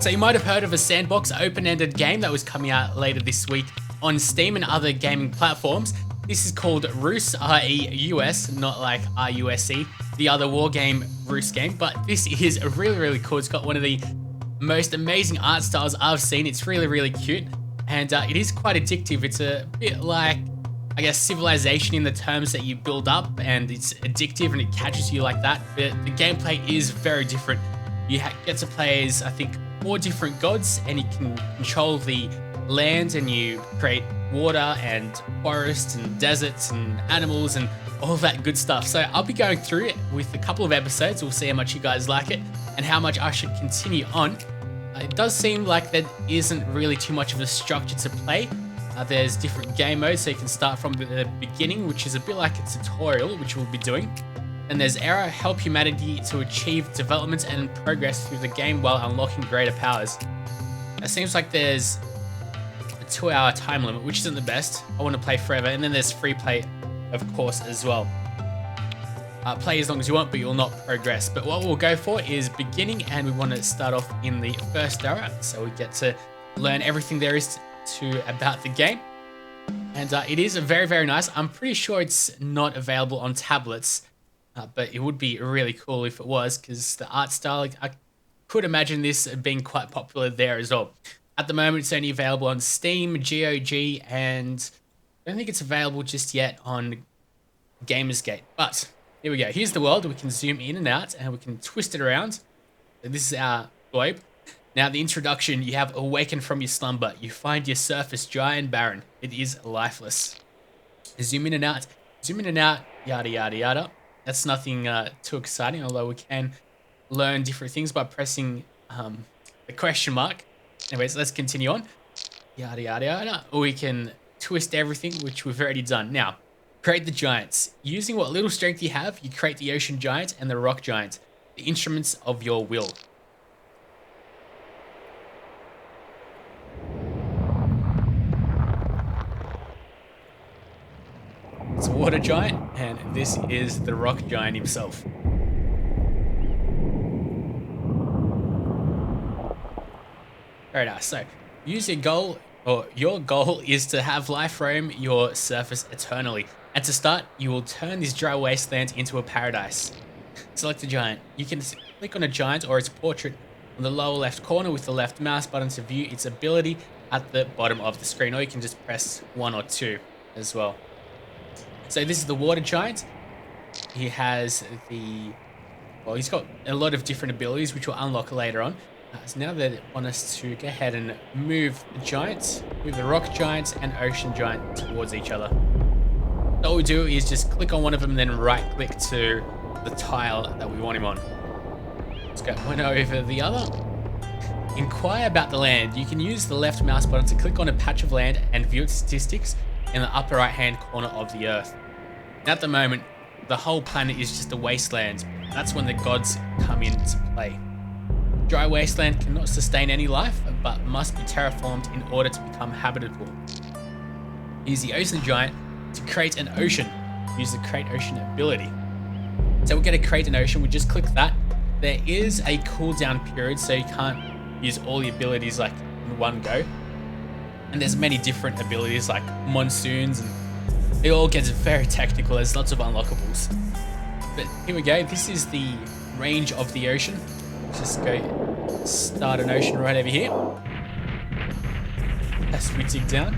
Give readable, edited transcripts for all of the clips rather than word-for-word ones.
So you might have heard of a sandbox open-ended game that was coming out later this week on Steam and other gaming platforms. This is called Reus, R-E-U-S, not like R-U-S-E, the other war game Reus game, but this is really cool. It's got one of the most amazing art styles I've seen. It's really cute, and it is quite addictive. It's a bit like, I guess, Civilization in the terms that you build up, and it's addictive and it catches you like that, but the gameplay is very different. You get to play as, I think, 4 different gods, and you can control the land, and you create water and forests and deserts and animals and all that good stuff. So I'll be going through it with a couple of episodes. We'll see how much you guys like it and how much I should continue on. It does seem like there isn't really too much of a structure to play. There's different game modes, so you can start from the beginning, which is a bit like a tutorial, which we'll be doing. And there's Era, help humanity to achieve development and progress through the game while unlocking greater powers. It seems like there's a 2-hour time limit, which isn't the best. I want to play forever. And then there's free play, of course, as well. Play as long as you want, but you'll not progress. But what we'll go for is beginning, and we want to start off in the first era, so we get to learn everything there is to about the game. And it is very nice. I'm pretty sure it's not available on tablets. But it would be really cool if it was, because the art style, I could imagine this being quite popular there as well. At the moment, it's only available on Steam, GOG, and I don't think it's available just yet on Gamersgate. But here we go. Here's the world. We can zoom in and out, and we can twist it around. So this is our globe. Now, the introduction, you have awakened from your slumber. You find your surface dry and barren. It is lifeless. Zoom in and out, yada, yada, yada. That's nothing too exciting, although we can learn different things by pressing the question mark. Anyways, let's continue on. Yada, yada, yada. Or we can twist everything, which we've already done. Now, create the giants. Using what little strength you have, you create the ocean giant and the rock giant, the instruments of your will. It's a water giant, and this is the rock giant himself. Very nice. So, use your goal, or your goal is to have life roam your surface eternally. And to start, you will turn this dry wasteland into a paradise. Select a giant. You can click on a giant or its portrait on the lower left corner with the left mouse button to view its ability at the bottom of the screen, or you can just press 1 or 2 as well. So this is the water giant. He has he's got a lot of different abilities which we'll unlock later on. So now they want us to go ahead and move the rock giant and ocean giant towards each other. So all we do is just click on one of them and then right click to the tile that we want him on. Let's go one over the other. Inquire about the land. You can use the left mouse button to click on a patch of land and view its statistics in the upper right hand corner of the earth. At the moment, the whole planet is just a wasteland. That's when the gods come into play. Dry wasteland cannot sustain any life, but must be terraformed in order to become habitable. Use the ocean giant to create an ocean. Use the create ocean ability. So we're going to create an ocean. We just click that. There is a cooldown period, so you can't use all the abilities like in one go. And there's many different abilities like monsoons, and it all gets very technical. There's lots of unlockables. But here we go. This is the range of the ocean. Let's just go start an ocean right over here. As we dig down.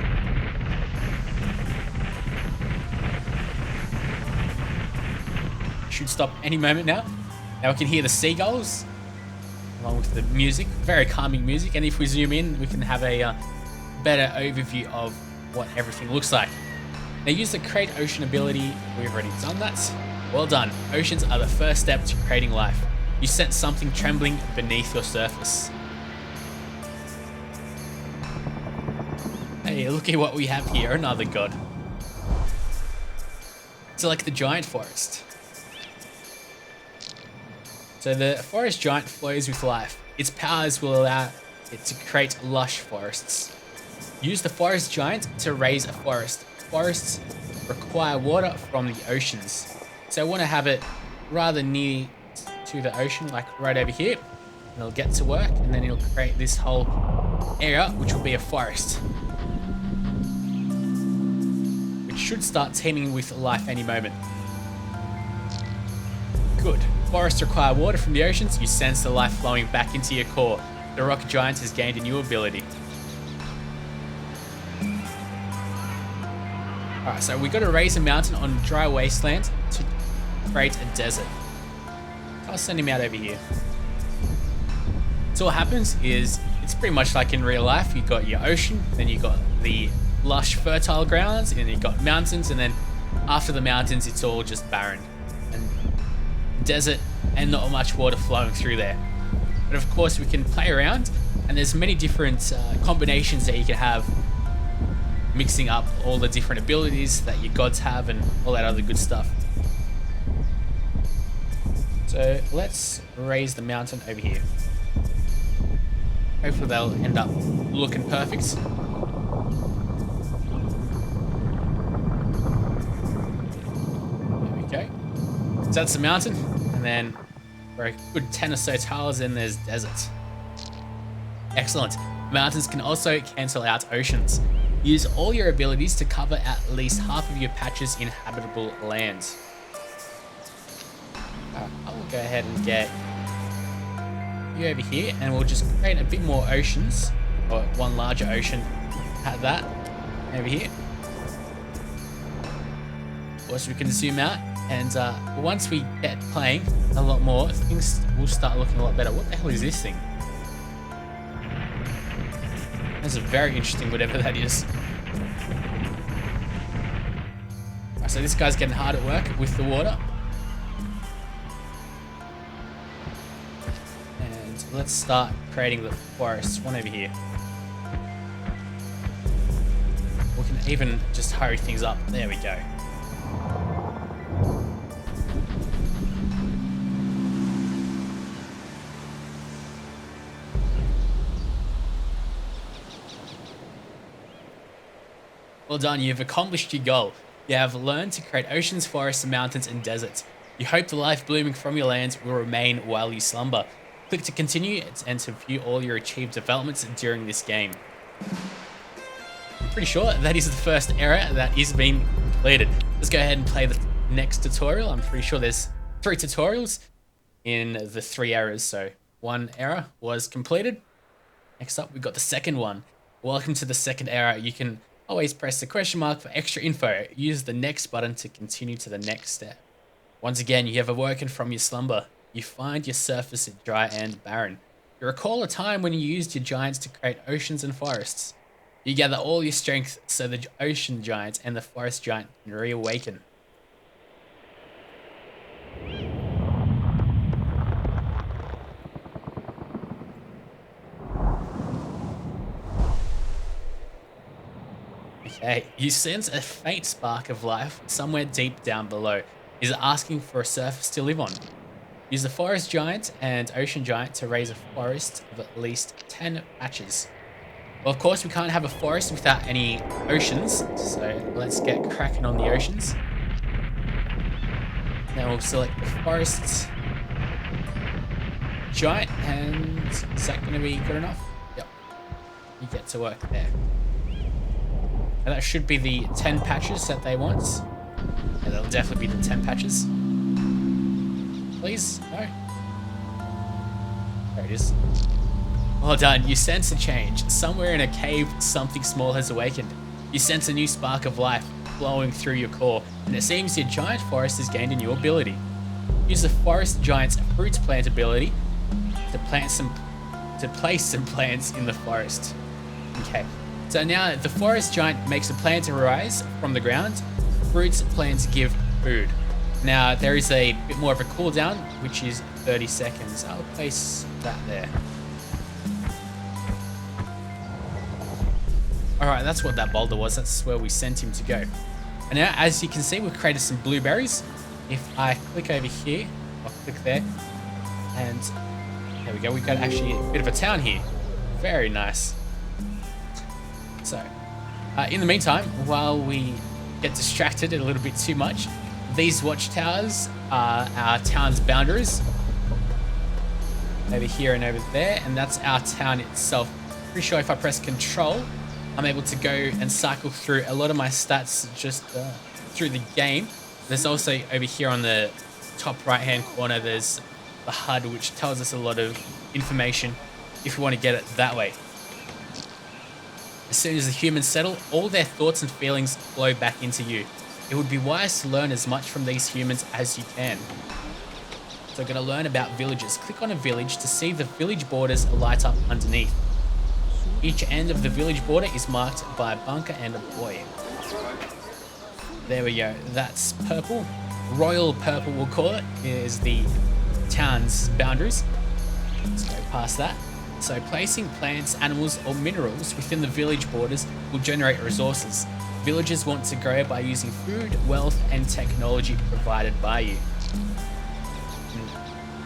Should stop any moment now. Now we can hear the seagulls along with the music. Very calming music. And if we zoom in, we can have a better overview of what everything looks like. Now use the create ocean ability. We've already done that. Well done. Oceans are the first step to creating life. You sense something trembling beneath your surface. Hey, look at what we have here. Another god. Select the giant forest. So the forest giant flows with life. Its powers will allow it to create lush forests. Use the forest giant to raise a forest. Forests require water from the oceans. So I want to have it rather near to the ocean, like right over here. and it'll get to work, and then it'll create this whole area, which will be a forest, which should start teeming with life any moment. Good. Forests require water from the oceans. You sense the life flowing back into your core. The rock giant has gained a new ability. Alright, so we got to raise a mountain on dry wasteland to create a desert. I'll send him out over here. So what happens is, it's pretty much like in real life. You got your ocean, then you got the lush fertile grounds, and then you got mountains, and then after the mountains it's all just barren and desert and not much water flowing through there. But of course we can play around, and there's many different combinations that you can have, mixing up all the different abilities that your gods have and all that other good stuff. So let's raise the mountain over here. Hopefully they'll end up looking perfect. There we go. So that's the mountain, and then for a good 10 or so tiles, then there's desert. Excellent. Mountains can also cancel out oceans. Use all your abilities to cover at least half of your patch's inhabitable lands. I will go ahead and get you over here, and we'll just create a bit more oceans, or one larger ocean at that, over here. Of course we can zoom out, and once we get playing a lot more, things will start looking a lot better. What the hell is this thing? That's a very interesting whatever that is. Alright, so this guy's getting hard at work with the water. And let's start creating the forest. One over here. We can even just hurry things up. There we go. Well done, you've accomplished your goal. You have learned to create oceans, forests, mountains, and deserts. You hope the life blooming from your lands will remain while you slumber. Click to continue and to view all your achieved developments during this game. I'm pretty sure that is the first era that is being completed. Let's go ahead and play the next tutorial. I'm pretty sure there's 3 tutorials in the 3 eras, so 1 era was completed. Next up, we've got the second one. Welcome to the second era. You can always press the question mark for extra info. Use the next button to continue to the next step. Once again, you have awoken from your slumber. You find your surface dry and barren. You recall a time when you used your giants to create oceans and forests. You gather all your strength so the ocean giant and the forest giant can reawaken. Okay, you sense a faint spark of life somewhere deep down below. Is asking for a surface to live on. Use the forest giant and ocean giant to raise a forest of at least 10 patches. Well, of course, we can't have a forest without any oceans, so let's get cracking on the oceans. Now we'll select the forest giant, and is that going to be good enough? Yep. You get to work there. And that should be the 10 patches that they want. Yeah, that'll definitely be the 10 patches. Please? No? There it is. Well done. You sense a change. Somewhere in a cave, something small has awakened. You sense a new spark of life flowing through your core, and it seems your giant forest has gained a new ability. Use the forest giant's fruit plant ability to place some plants in the forest. Okay. So now the forest giant makes a plant arise from the ground. Fruits plants give food. Now there is a bit more of a cooldown, which is 30 seconds. I'll place that there. Alright, that's what that boulder was. That's where we sent him to go. And now, as you can see, we've created some blueberries. If I click over here, I'll click there, and there we go. We've got actually a bit of a town here. Very nice. So, in the meantime, while we get distracted a little bit too much, these watchtowers are our town's boundaries. over here and over there, and that's our town itself. Pretty sure if I press control, I'm able to go and cycle through a lot of my stats just through the game. There's also over here on the top right hand corner, there's the HUD, which tells us a lot of information if we want to get it that way. As soon as the humans settle, all their thoughts and feelings flow back into you. It would be wise to learn as much from these humans as you can. So we're going to learn about villages. Click on a village to see the village borders light up underneath. Each end of the village border is marked by a bunker and a buoy. There we go. That's purple. Royal purple, we'll call it, is the town's boundaries. Let's go past that. So placing plants, animals, or minerals within the village borders will generate resources. Villagers want to grow by using food, wealth, and technology provided by you.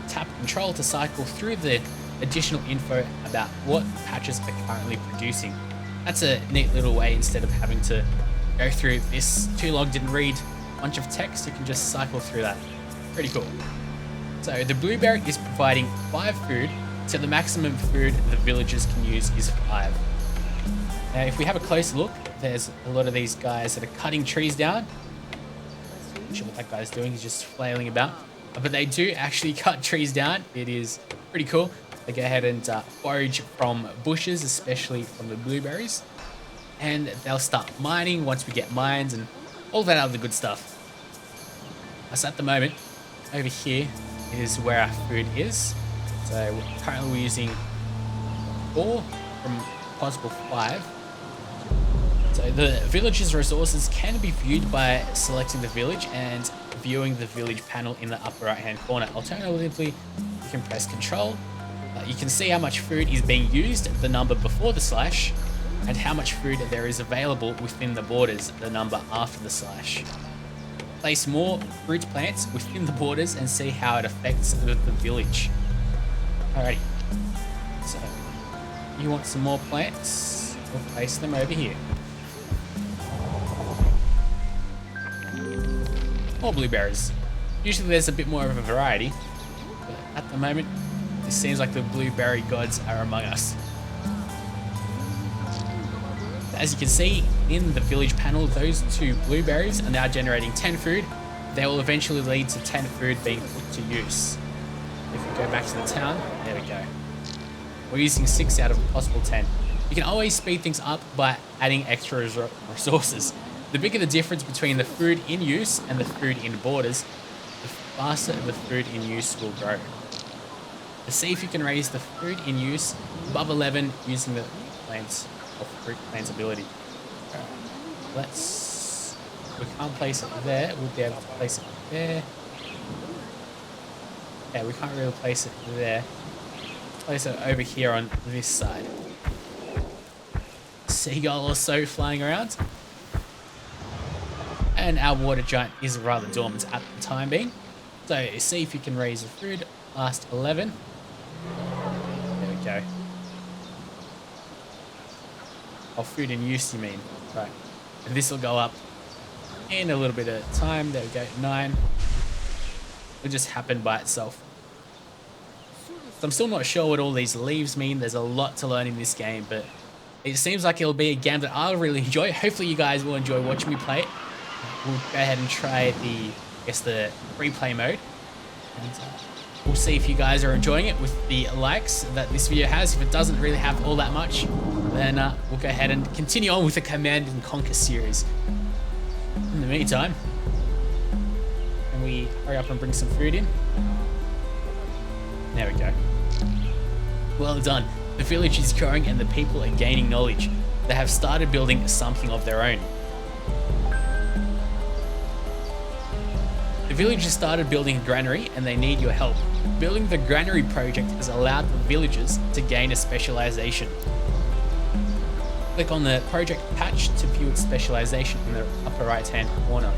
Tap control to cycle through the additional info about what patches are currently producing. That's a neat little way. Instead of having to go through this too long, didn't read a bunch of text, you can just cycle through that. Pretty cool. So the blueberry is providing 5 food, so the maximum food the villagers can use is 5. Now if we have a close look, there's a lot of these guys that are cutting trees down. Not sure what that guy's doing, he's just flailing about. But they do actually cut trees down. It is pretty cool. They go ahead and forage from bushes, especially from the blueberries. And they'll start mining once we get mines and all that other good stuff. So at the moment, over here is where our food is. So currently we're using 4 from possible 5. So the village's resources can be viewed by selecting the village and viewing the village panel in the upper right hand corner. Alternatively, you can press control. You can see how much food is being used, the number before the slash, and how much food there is available within the borders, the number after the slash. Place more fruit plants within the borders and see how it affects the village. Alrighty, so you want some more plants? We'll place them over here. More blueberries. Usually there's a bit more of a variety, but at the moment, it seems like the blueberry gods are among us. As you can see in the village panel, those 2 blueberries are now generating 10 food. They will eventually lead to 10 food being put to use. If we go back to the town, there we go. We're using 6 out of a possible 10. You can always speed things up by adding extra resources. The bigger the difference between the food in use and the food in borders, the faster the food in use will grow. To see if you can raise the food in use above 11 using the plants or fruit plants ability. We can't place it there, we'll be able to place it there. Yeah, we can't really place it there. Let's place it over here on this side. Seagull also flying around. And our water giant is rather dormant at the time being. So see if you can raise the food past 11. There we go. Oh, food in use, you mean? Right. And this will go up in a little bit of time. There we go, 9. It'll just happen by itself. So I'm still not sure what all these leaves mean. There's a lot to learn in this game, but it seems like it'll be a game that I'll really enjoy. Hopefully you guys will enjoy watching me play it. We'll go ahead and try the replay mode. And we'll see if you guys are enjoying it with the likes that this video has. If it doesn't really have all that much, then we'll go ahead and continue on with the Command and Conquer series. In the meantime, can we hurry up and bring some food in? There we go. Well done. The village is growing and the people are gaining knowledge. They have started building something of their own. The villagers started building a granary and they need your help. Building the granary project has allowed the villagers to gain a specialization. Click on the project patch to view its specialization in the upper right hand corner.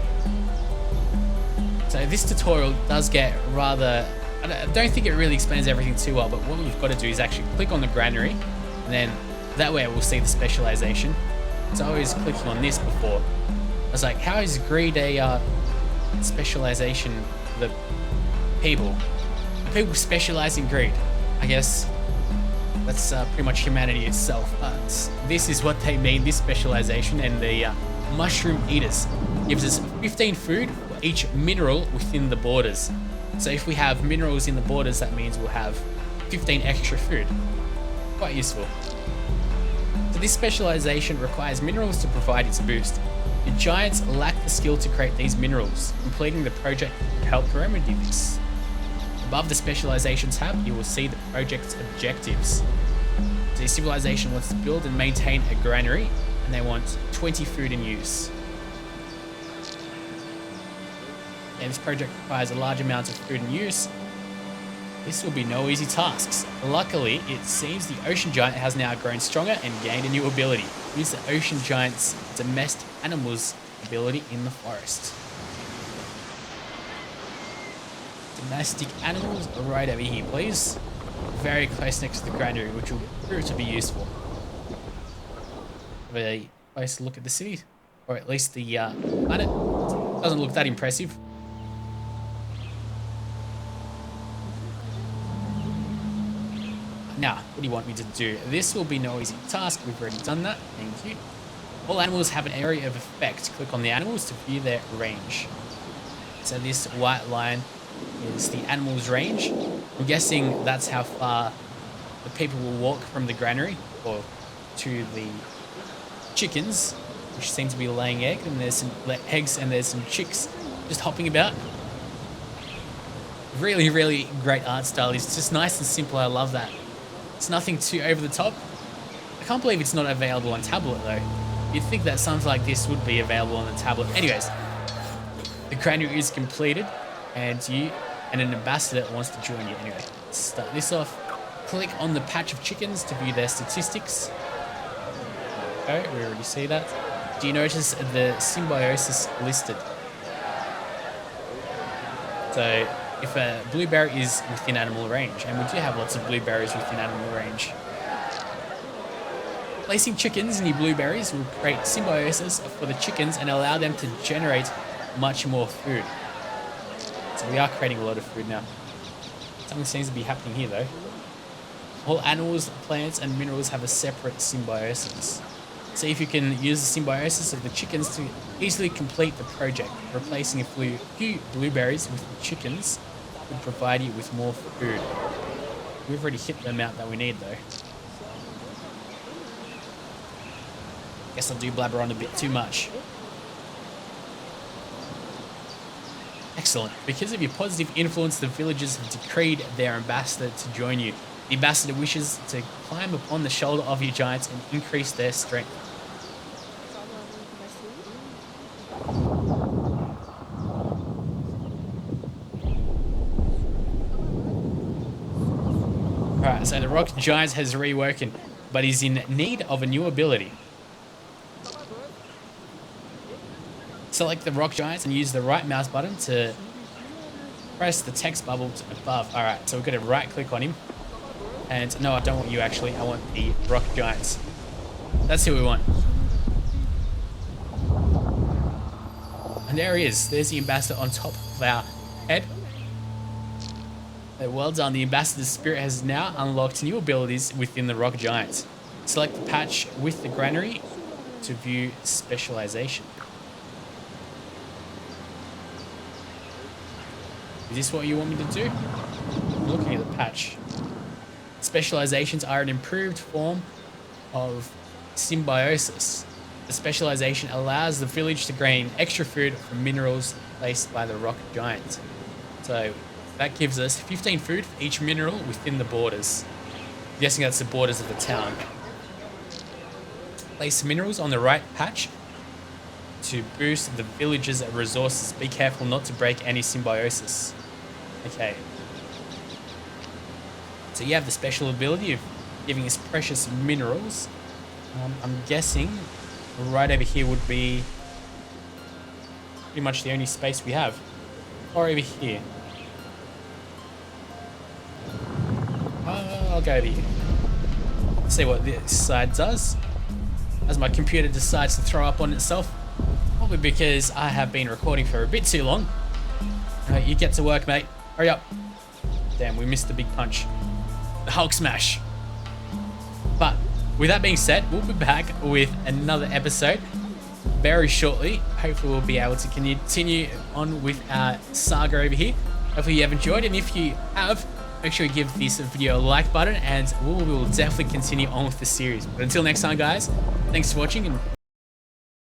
So this tutorial does get rather, I don't think it really explains everything too well, but what we've got to do is actually click on the granary and then that way we'll see the specialization. So I was clicking on this before. I was like, how is greed a specialization for the people? The people specialize in greed. I guess that's pretty much humanity itself. This is what they mean, this specialization, and the mushroom eaters gives us 15 food for each mineral within the borders. So if we have minerals in the borders, that means we'll have 15 extra food. Quite useful. So this specialization requires minerals to provide its boost. The giants lack the skill to create these minerals. Completing the project will help remedy this. Above the specialization tab, you will see the project's objectives. So the civilization wants to build and maintain a granary, and they want 20 food in use. And this project requires a large amount of food in use. This will be no easy tasks. Luckily, it seems the ocean giant has now grown stronger and gained a new ability. Use the ocean giant's domestic animals ability in the forest. Domestic animals right over here, please. Very close next to the granary, which will prove to be useful. Have a close look at the city, or at least the planet. Doesn't look that impressive. Now, what do you want me to do? This will be no easy task. We've already done that. Thank you. All animals have an area of effect. Click on the animals to view their range. So this white line is the animal's range. I'm guessing that's how far the people will walk from the granary or to the chickens, which seem to be laying eggs, and there's some eggs and there's some chicks just hopping about. Really, really great art style. It's just nice and simple. I love that. It's nothing too over the top. I can't believe it's not available on tablet though. You'd think that something like this would be available on the tablet. Anyways, the granary is completed, and an ambassador wants to join you. Anyway, let's start this off. Click on the patch of chickens to view their statistics. Okay, we already see that. Do you notice the symbiosis listed? So if a blueberry is within animal range, and we do have lots of blueberries within animal range. Placing chickens near blueberries will create symbiosis for the chickens and allow them to generate much more food. So we are creating a lot of food now. Something seems to be happening here though. All animals, plants, and minerals have a separate symbiosis. See if you can use the symbiosis of the chickens to easily complete the project. Replacing a few blueberries with the chickens would provide you with more food. We've already hit the amount that we need though. Guess I do blabber on a bit too much. Excellent. Because of your positive influence, the villagers have decreed their ambassador to join you. The ambassador wishes to climb upon the shoulder of your giants and increase their strength. Alright, so the rock giant has rewoken, but is in need of a new ability. Select the rock giants and use the right mouse button to press the text bubble above. Alright, so we're going to right click on him. And no, I don't want you actually. I want the rock giants. That's who we want. And there he is. There's the ambassador on top of our head. Well done. The ambassador's spirit has now unlocked new abilities within the rock giants. Select the patch with the granary to view specialization. Is this what you want me to do? I'm looking at the patch. Specializations are an improved form of symbiosis. The specialization allows the village to gain extra food from minerals placed by the rock giant. So that gives us 15 food for each mineral within the borders. I'm guessing that's the borders of the town. Place minerals on the right patch to boost the village's resources. Be careful not to break any symbiosis. Okay. So you have the special ability of giving us precious minerals. I'm guessing right over here would be pretty much the only space we have. Or over here. I'll go over here. Let's see what this side does. As my computer decides to throw up on itself. Probably because I have been recording for a bit too long. You get to work, mate. Hurry up. Damn, we missed the big punch. the Hulk smash. But with that being said, we'll be back with another episode very shortly. Hopefully we'll be able to continue on with our saga over here. Hopefully you have enjoyed, and if you have, make sure you give this video a like button, and we will definitely continue on with the series. But until next time, guys, thanks for watching, and